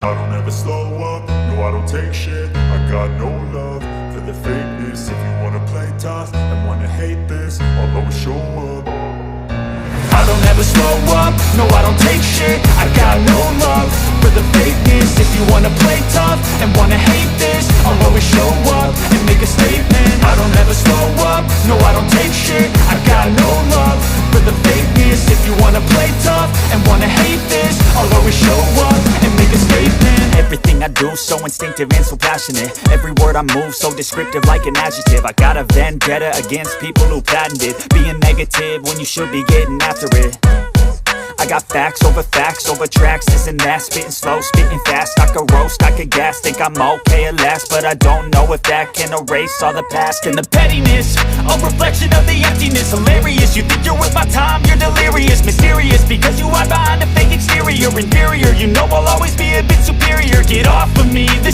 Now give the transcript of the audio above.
I don't ever slow up, no I don't take shit. I got no love for the fakeness. If you wanna play tough and wanna hate this, I'll always show up. I don't ever slow up, no I don't take shit. I got no love for the fakeness. If you wanna play tough and wanna hate this, I'll always show up and make a statement. I don't ever slow up, no I don't take shit. I got no love for the fakeness. If you wanna play tough and wanna hate this, I'll always show up and make a statement. Everything I do so instinctive and so passionate. Every word I move so descriptive like an adjective. I got a vendetta against people who patented being negative when you should be getting after it. I got facts over tracks, this and that. Spitting slow, spitting fast, I could roast, I could gas. Think I'm okay at last, but I don't know if that can erase all the past. And the pettiness, a reflection of the emptiness. Hilarious, you think you're worth my time, you're delirious. Mysterious, because you hide behind a fake exterior. Inferior, you know I'll always be a bit superior.